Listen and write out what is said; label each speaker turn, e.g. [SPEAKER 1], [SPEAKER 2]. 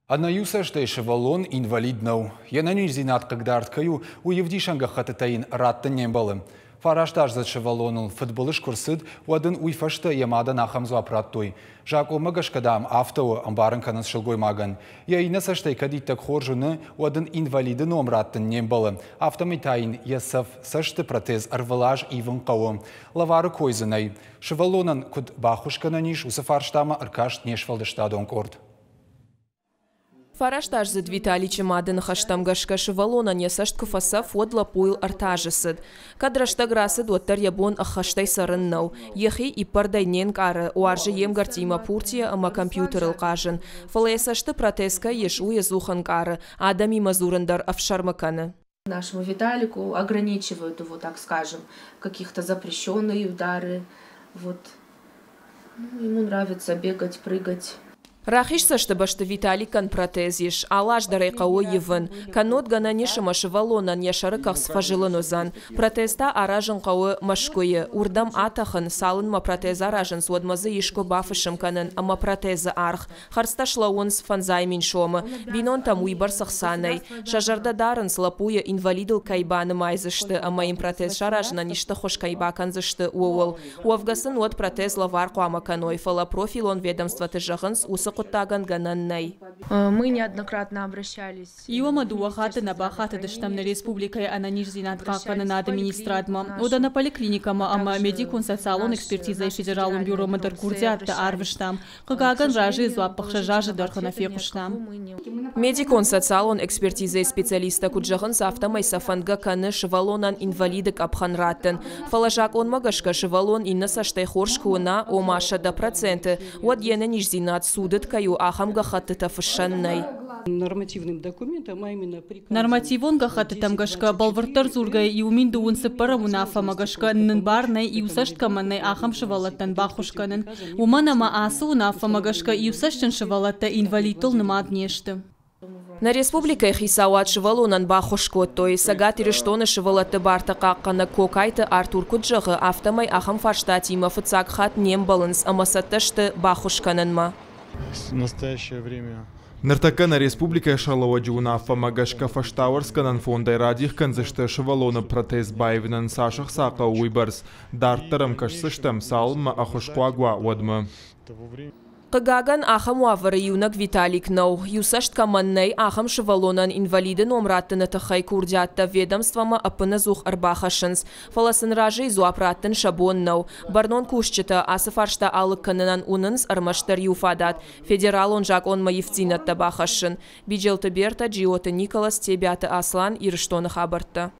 [SPEAKER 1] Анаюсаштай шевалон инвалиднау. Янаню зинат кагдарткаю у евдишанга хататаин раттан нембалы. Фараштаж за шевалонул футболыш курсыд уадын уйфашта ямада нахамзу апраттой. Жак омагашкадам автоу амбарын канас шылгой маган. Яинасаштай кадиттак хоржуны уадын инвалиды ном раттан нембалы. Автомитаин ясав сашты протез арвалаж иван кауым. Лавары койзынай. Шевалонан куд бахушкананиш усафарштама аркашт нешвалдыштадон корд.
[SPEAKER 2] Фараштаж за Виталий Чемадын хаштамгашка шевалонан ясашт куфаса фодла пуйл артажысыд. Кадрашта грасыд оттар ябон ахаштай сарыннау. Ехи и пардайнен кары, уаржы емгартима пуртия ама компьютерыл кажын. Фалаясашты протезка ешу язухан кары, адами мазурындар авшармаканы.
[SPEAKER 3] Нашему Виталику ограничивают его, так скажем, каких-то запрещенные удары. Вот. Ему нравится бегать, прыгать.
[SPEAKER 2] Рахишса, чтобы Виталий кан протезиш, алаш дарайкао евын. Канот гана нешама шевалонан яшарыках сфажилынозан. Протезта аражын као машкое. Урдам атахын салын ма протез аражын суадмазы ишко бафышым канын, ама протезы арх. Харсташлауын сфанзаймин шомы. Бинон там уйбар сахсанай. Шажарда дарын слапуя инвалидыл кайбаны майзышты, ама им протез шаражына ништы хош кайбакан зышты уол. Уавгасын от протез лаварку ама каной. Фала профил он ведомства тыжахынс усық
[SPEAKER 3] Мы неоднократно обращались.
[SPEAKER 4] Иомадуахата на бахата дыштамна республикой ананиш зинатқақаны на администратма. Удана поликлиникама ама медикун социалон экспертиза федералун бюро мадар курдиатта арвыштам. Қығаган жажы зуаппақша жажы дархана феқуштам.
[SPEAKER 2] Медикун социалон экспертиза специалиста куджахын сафтамай сафанга каны шевалонан инвалидок абханраттын. Фалажак он магашка шевалон инна саштай хоршкуына омаша да проценты. Вот ена ниш зинат судыт каю ахамга хатыта фышаннай.
[SPEAKER 4] Нормативон гахаты гашка балвартар зургай и уминду унсы парамунафа магашка нынбарнай и усашткаманнай ахам шевалаттан бахушканын. Уманама асу унафа магашка и усаштан шевалатта инвалидтол нымад нешты.
[SPEAKER 2] На республика хисауат шевалонан бахушко, то есть сагат ирештоны шевалатты барта каккана кокайты Артур Куджахы автомай ахам фарштатима фыцак хат нембаланс амасатташты бахушканынма.
[SPEAKER 5] В настоящее время
[SPEAKER 6] Нартакана республика Шалауаджуна Фамагашка Фаштауэрсканан фондай радих канзышты шевалона протез байвинан сашах сака уйбарс дартарам кашсыштам салма ахушкуагуа одма.
[SPEAKER 2] Қығаган ахам уавары юнак Виталик нау. Юсашт каманнай ахам шевалонан инвалиды номраттыны тахай курдиатта ведомствама апына зух арбахашынс. Фаласын ражы изуапраттын шабон нау. Барнон кушчыта асыфаршта алық канынан унынс армаштар юфадат. Федерал он жак он маевцинат табахашын. Биджелты Берта, Джиоты Николас, Тебяты Аслан, Ирыштоны хабарта.